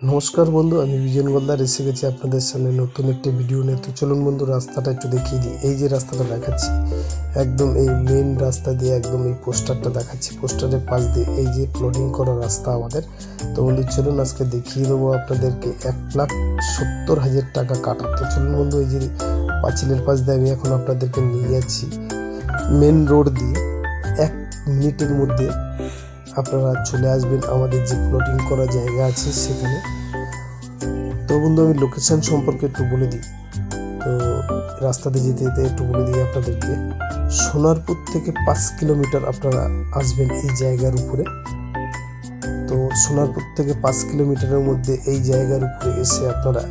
নমস্কার বন্ধু, আমি বিজন গোলদার এসে গেছি আপনাদের সামনে নতুন একটি ভিডিও নিয়ে। তো চলুন বন্ধু, রাস্তাটা একটু দেখিয়ে দিই। এই যে রাস্তাটা দেখাচ্ছি, একদম এই মেন রাস্তা দিয়ে একদম এই পোস্টারটা দেখাচ্ছি, পোস্টারের পাশ দিয়ে এই যে প্লটিং করা রাস্তা আমাদের। তো বন্ধু চলুন আজকে দেখিয়ে দেবো আপনাদেরকে 1,70,000 টাকা কাটা। তো চলুন বন্ধু, এই যে পাঁচিলের পাশ দিয়ে আমি এখন আপনাদেরকে নিয়ে যাচ্ছি মেন রোড দিয়ে। 1 মিনিটের মধ্যে আপনারা চলে আসবেন আমাদের যে প্লটিং করা জায়গা আছে সেখানে। তো বন্ধু আমি লোকেশন সম্পর্কে একটু বলে দিই। তো রাস্তাতে যেতে যেতে একটু বলে দিই আপনাদেরকে, সোনারপুর থেকে 5 কিলোমিটার আপনারা আসবেন এই জায়গার উপরে। তো সোনারপুর থেকে 5 কিলোমিটারের মধ্যে এই জায়গার উপরে এসে আপনারা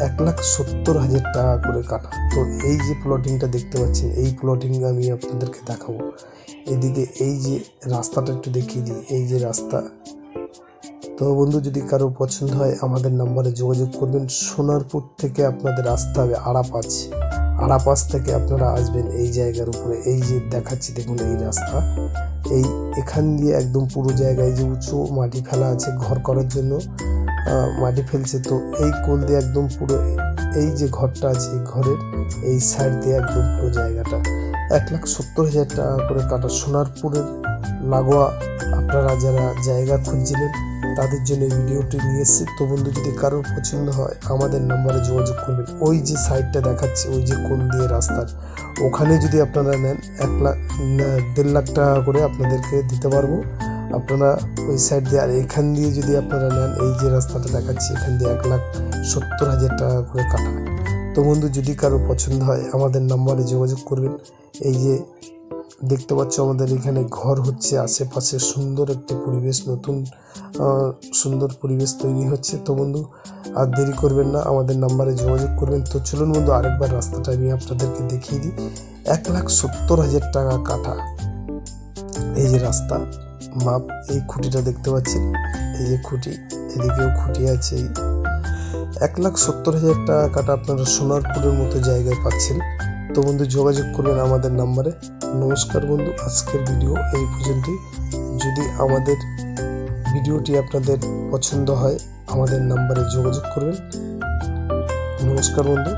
1,70,000 টাকা করে কাটা। তো এই যে প্লটিংটা দেখতে পাচ্ছেন, এই প্লটিং আমি আপনাদেরকে দেখাবো। এদিকে এই যে রাস্তাটা একটু দেখিয়ে দিই, এই যে রাস্তা। তো বন্ধু যদি কারো পছন্দ হয় আমাদের নাম্বারে যোগাযোগ করবেন। সোনারপুর থেকে আপনাদের আসতে হবে আড়াপাঁচ থেকে আপনারা আসবেন এই জায়গার উপরে। এই যে দেখাচ্ছি দেখুন এই রাস্তা, এখান দিয়ে একদম পুরো জায়গায় যে উঁচু মাটি ফেলা আছে ঘর করার জন্য, মাটি ফেলছে। তো এই কোল দিয়ে একদম পুরো এই যে ঘরটা আছে, এই ঘরের এই সাইড দিয়ে একদম পুরো জায়গাটা 1,70,000 টাকা করে কাটা। সোনারপুরের লাগোয়া আপনারা যারা জায়গা খুঁজছিলেন তাদের জন্য এই ভিডিওটি নিয়ে এসেছি। তো বন্ধু যদি কারোর পছন্দ হয় আমাদের নাম্বারে যোগাযোগ করবেন। ওই যে সাইডটা দেখাচ্ছি, ওই যে কোল দিয়ে রাস্তার ওখানে যদি আপনারা নেন 1,50,000 টাকা করে আপনাদেরকে দিতে পারবো। আপনারা ওই সাইড দিয়ে, আর এখান দিয়ে যদি আপনারা নেন এই যে রাস্তাটা দেখাচ্ছি, এখান দিয়ে 1,70,000 টাকা করে কাটা। তো বন্ধু যদি কারো পছন্দ হয় আমাদের নাম্বারে যোগাযোগ করবেন। এই যে দেখতে পাচ্ছ আমাদের এখানে ঘর হচ্ছে, আশেপাশে সুন্দর একটি পরিবেশ, নতুন সুন্দর পরিবেশ তৈরি হচ্ছে। তো বন্ধু আর দেরি করবেন না, আমাদের নাম্বারে যোগাযোগ করবেন। তো চলুন বন্ধু আরেকবার রাস্তাটা আমি আপনাদেরকে দেখিয়ে দিই। 1,70,000 টাকা কাটা এই যে রাস্তা মাপ। এই খুঁটিটা দেখতে পাচ্ছেন, এই যে খুঁটি, এদিকেও খুঁটি আছে। 1,70,000 টাকা কাটা আপনারা সোনারপুরের মতো জায়গায় পাচ্ছেন। তো বন্ধু যোগাযোগ করবেন আমাদের নাম্বারে। নমস্কার বন্ধু, আজকের ভিডিও এই পর্যন্তই। যদি আমাদের ভিডিওটি আপনাদের পছন্দ হয় আমাদের নাম্বারে যোগাযোগ করবেন। নমস্কার বন্ধু।